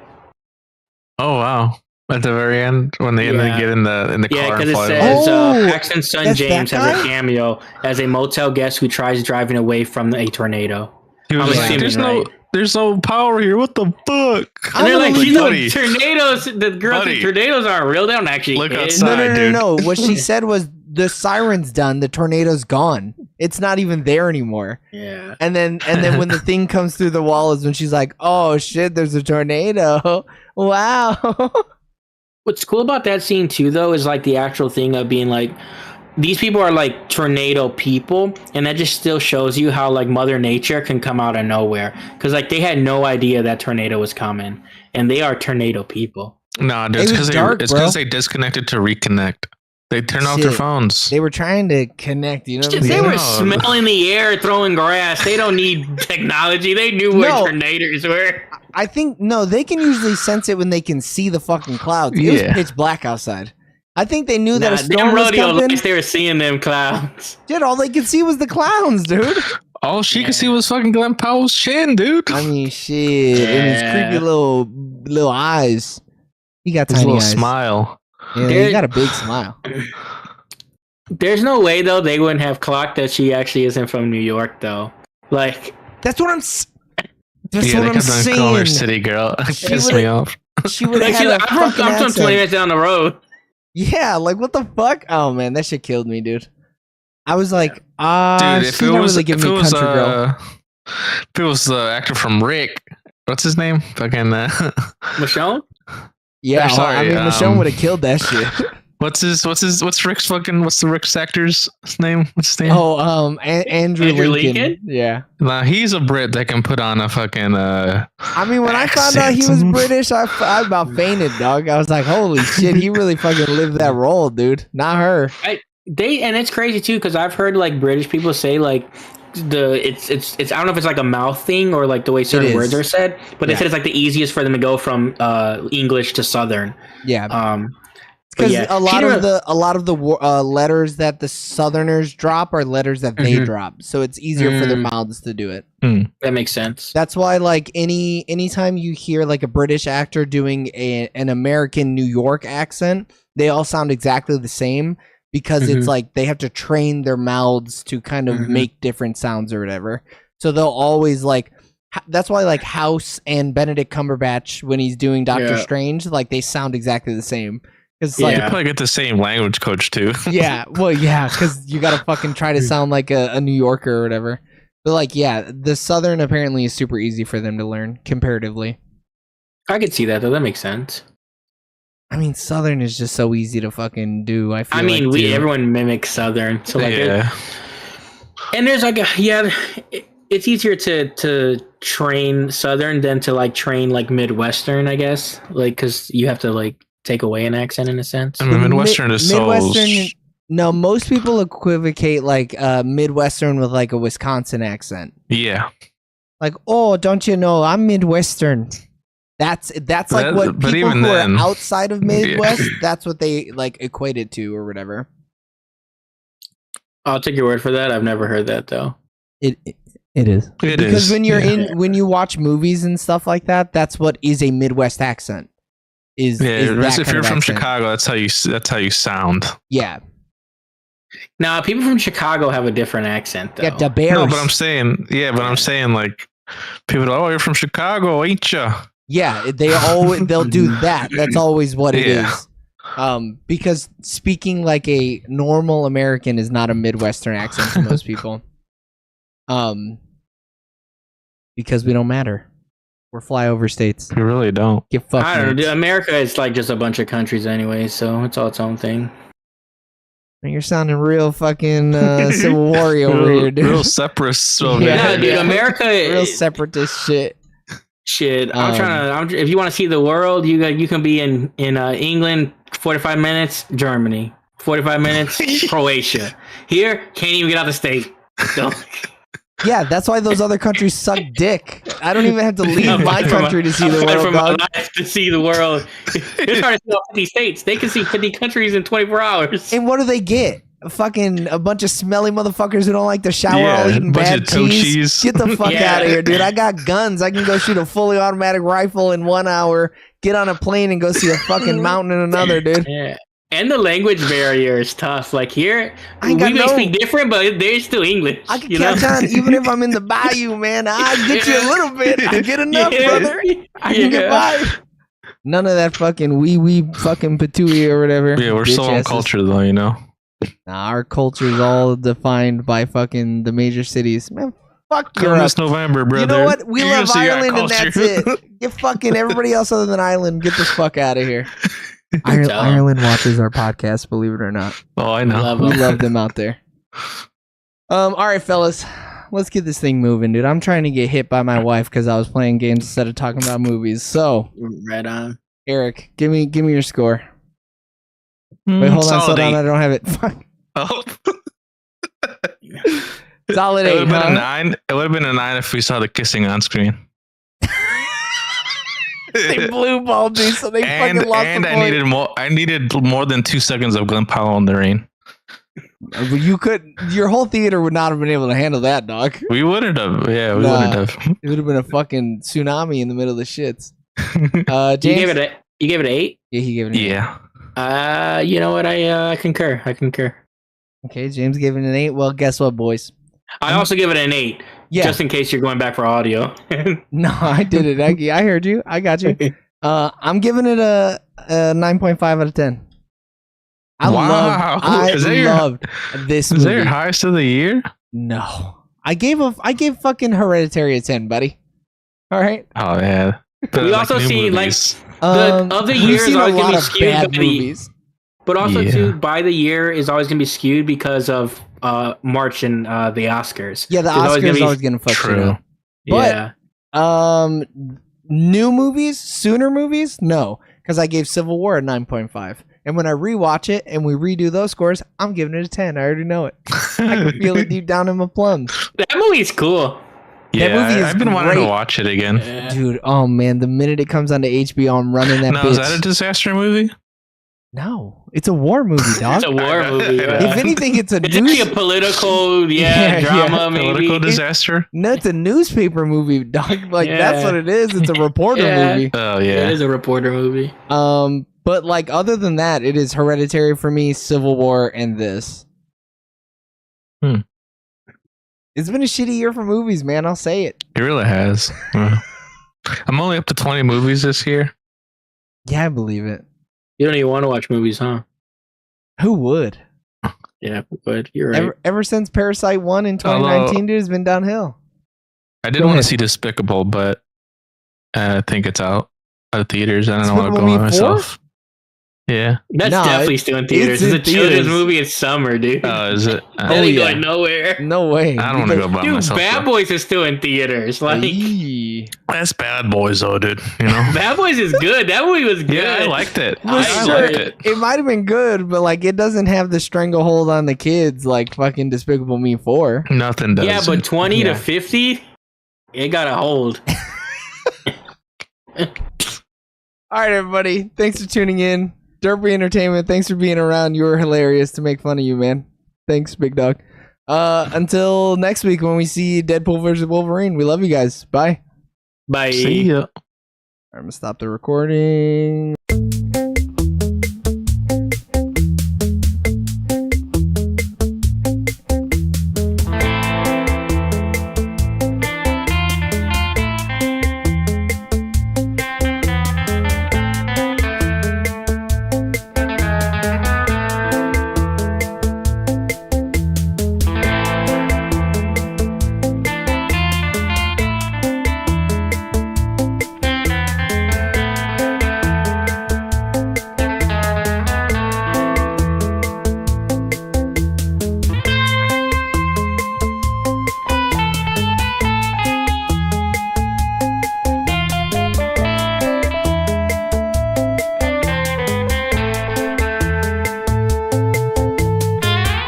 Oh wow! At the very end, when they get in the car. Yeah, because it says Paxton's son James has a cameo as a motel guest who tries driving away from a tornado. He was like, there's no power here. What the fuck? And they're like, tornadoes. The girls think tornadoes aren't real. They don't actually look outside. No. What she said was the siren's done. The tornado's gone. It's not even there anymore. Yeah. And then when the thing comes through the wall is when she's like, oh shit, there's a tornado. Wow. What's cool about that scene too, though, is like the actual thing of being like, these people are like tornado people, and that just still shows you how like Mother Nature can come out of nowhere. Because like they had no idea that tornado was coming, and they are tornado people. No, dude, It it's was because dark, bro. they disconnected to reconnect. They turned off their Shit. phones. They were trying to connect. You know what I'm They saying? were No. smelling the air, throwing grass. They don't need technology. They knew where No. tornadoes were. I think no, they can usually sense it when they can see the fucking clouds. It was Yeah. pitch black outside. I think they knew that a Nah, storm them was rodeo coming. lights, they were seeing them clouds. Dude, all they could see was the clowns, dude. All she Yeah. could see was fucking Glenn Powell's chin, dude. I mean, shit, and his Yeah. creepy little eyes. He got His tiny little eyes. smile. Yeah, he Dude. got a big smile. There's no way though they wouldn't have clocked that she actually isn't from New York though. Like, That's what I'm. That's Yeah, what they I'm kept on calling her saying. city girl. It She pissed would've- me off. She would like have had a I'm fucking from 20 accent. minutes down the road. Yeah, like what the fuck? Oh man, that shit killed me, dude. I was like, Dude, she's if it not was really giving if it me was country girl. if it was the actor from Rick, what's his name? Fucking Michonne? Yeah, sorry, I mean, Michonne um, would have killed that shit. what's the Rick's actor's name? What's his name? Oh, Andrew Andrew Lincoln. Lincoln? Yeah. Nah, he's a Brit that can put on a fucking I mean, when I found out he was accent. British, I about fainted, dog. I was like, holy shit, he really fucking lived that role, dude. Not her. And it's crazy too because I've heard like British people say like it's I don't know if it's like a mouth thing or like the way certain is. words are said, but they Yeah. said it's like the easiest for them to go from English to Southern. Yeah. But Because yeah, a she lot didn't- of the letters that the Southerners drop are letters that they Mhm. drop, so it's easier for their Mm. mouths to do it. that makes sense. That's why, like anytime you hear like a British actor doing an American New York accent, they all sound exactly the same because it's Mhm. like they have to train their mouths to kind of Mhm. make different sounds or whatever. So they'll always like. That's why like House and Benedict Cumberbatch when he's doing Doctor Yeah. Strange, like they sound exactly the same. Because You like Yeah. probably get the same language coach too. yeah, well, yeah, because you gotta fucking try to sound like a New Yorker or whatever. But like, yeah, the Southern apparently is super easy for them to learn comparatively. I could see that though. That makes sense. I mean, Southern is just so easy to fucking do. I feel. I mean, like, too. everyone mimics Southern, so like, Yeah. and there's like it's easier to train Southern than to like train like Midwestern, I guess, like because you have to like take away an accent in a sense. I mean, The Midwestern is so. Midwestern. No, most people equivocate like Midwestern with like a Wisconsin accent. Yeah, Like, oh, don't you know I'm Midwestern? That's like That- what but people even who then- are outside of Midwest. That's what they like equate it to or whatever. I'll take your word for that. I've never heard that though. It is it because is. when you're yeah. when you watch movies and stuff like that, that's what is a Midwest accent. Is Yeah, is that if kind you're of from accent. Chicago, that's how you sound. Yeah, Now, people from Chicago have a different accent though. yeah, the Bears. No, but I'm saying, like, people, oh, you're from Chicago, ain't you? Yeah, they'll do that. That's always what it Yeah. is. Because speaking like a normal American is not a Midwestern accent to most people. Because we don't matter. We're flyover states. You really don't. Get fucked. I don't know. nerds. Dude, America is like just a bunch of countries anyway, so it's all its own thing. You're sounding real fucking Civil War over here, dude. Real separatists over Yeah. No, there. dude, America Real is separatist shit. shit. If you want to see the world, you can be in England 45 minutes, Germany 45 minutes, Croatia. Here, can't even get out the state. So, Yeah, that's why those other countries suck dick. I don't even have to leave I'm my fighting for country to see I'm the fighting world, for my dog. life to see the world. It's hard to see all 50 states. They can see 50 countries in 24 hours. And what do they get? A bunch of smelly motherfuckers who don't like to shower, Yeah, all eating bunch bad of toe cheese. cheese. Get the fuck Yeah. out of here, dude. I got guns. I can go shoot a fully automatic rifle in 1 hour, get on a plane and go see a fucking mountain in another, dude. Yeah. And the language barrier is tough. Like here, I we ain't got may no- speak different, but they're still English. I can you know? catch on even if I'm in the bayou, man. I get you a little bit. I get enough, Yeah. brother. I can get by. None of that fucking wee fucking patooey or whatever. Yeah, we're so Bitch on asses. culture, though, you know? Nah, our culture is all defined by fucking the major cities. Man, fuck Come Europe. this November, brother. You know what? We You're love gonna see our Ireland and that's culture. it. Get fucking everybody else other than Ireland. Get the fuck out of here. Tell 'em. Ireland watches our podcast, believe it or not. Oh, I know. Love We 'em. love them out there. All right, fellas, let's get this thing moving, dude. I'm trying to get hit by my wife because I was playing games instead of talking about movies. So, Right on. Eric, give me your score. Wait, hold on, slow down. I don't have it. Fuck. Oh. Solid It would 8, have been huh? a 9. It would have been a 9 if we saw the kissing on screen. They blue balled me, so they and fucking lost and the I point. needed more than 2 seconds of Glen Powell in the rain. But you could. Your whole theater would not have been able to handle that, dog. We wouldn't have. Yeah, we Nah. wouldn't have. It would have been a fucking tsunami in the middle of the shits. You James, gave it an 8? yeah, he gave it an 8. Yeah. You know what? I concur. Okay, James gave it an 8. Well, guess what, boys? I also give it an 8. Yeah, Just in case you're going back for audio. no, I did it. I heard you. I got you. I'm giving it a 9.5 out of 10. Wow. I Is that your- loved this Is that movie. your highest of the year? No, I gave fucking Hereditary a 10, buddy. All right. Oh yeah. But We like also new see, like, movies. of the we've year is seen a always gonna lot be of skewed bad by the- movies. But also, Yeah. too, by the year is always going to be skewed because of March and the Oscars. Yeah, the There's Oscars be- always gonna fuck shit True. up. But- yeah. New movies, sooner movies, no, because I gave Civil War a 9.5, and when I rewatch it and we redo those scores, I'm giving it a 10. I already know it. I can feel it deep down in my plums, That movie's cool. Yeah, movie is I've been wanting great. to watch it again. Yeah. dude. Oh man, the minute it comes onto HBO, I'm running that Now, bitch. is that a disaster movie? No, it's a war movie, dog. It's a war movie. Yeah. Yeah. If anything, it's a It's actually a news. political, Yeah, drama, maybe. Political disaster? No, it's a newspaper movie, dog. Like that's Yeah. what it is. It's a reporter Yeah. movie. Oh It yeah. is a reporter movie. But like other than that, it is Hereditary for me, Civil War, and this. Hmm. It's been a shitty year for movies, man. I'll say it. It really has. I'm only up to 20 movies this year. Yeah, I believe it. You don't even want to watch movies, huh? Who would? Yeah, but you're right. Ever since Parasite 1 in 2019, dude, it's been downhill. I Go did want ahead. to see Despicable, but I think it's out of theaters. I don't want to Despicable go Me by 4? myself. Yeah. That's No, definitely still in theaters. it's It's, in a children's theaters. movie. It's summer, dude. Is it? that ain't yeah. going nowhere. No way. I don't want to go by Dude, myself. Bad though. Boys is still in theaters. Like, Eee. That's Bad Boys, though, dude. You know? Bad Boys is good. That movie was good. Yeah, I liked it. Well, I I sure, liked it. it might have been good, but like it doesn't have the stranglehold on the kids like fucking Despicable Me 4. Nothing does. Yeah, but 20 Yeah. to 50, it got a hold. All right, everybody. Thanks for tuning in. Derpy Entertainment, thanks for being around. You were hilarious to make fun of you, man. Thanks, big dog. Until next week when we see Deadpool versus Wolverine. We love you guys. Bye. Bye. See ya. I'm gonna stop the recording.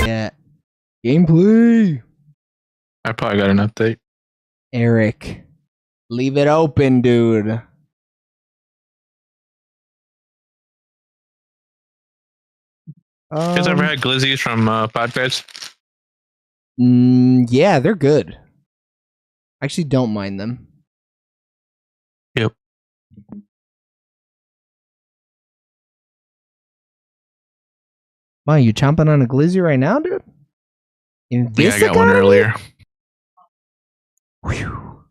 Yeah. Gameplay. I probably got an update. Eric. Leave it open, dude. You guys ever had glizzies from Five Guys? Yeah, they're good. I actually don't mind them. Yep. Wow, you chomping on a glizzy right now, dude? In Yeah, this I got one economy? earlier. Whew.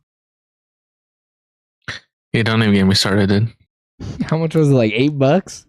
Yeah, don't even get me started, dude. How much was it? Like $8?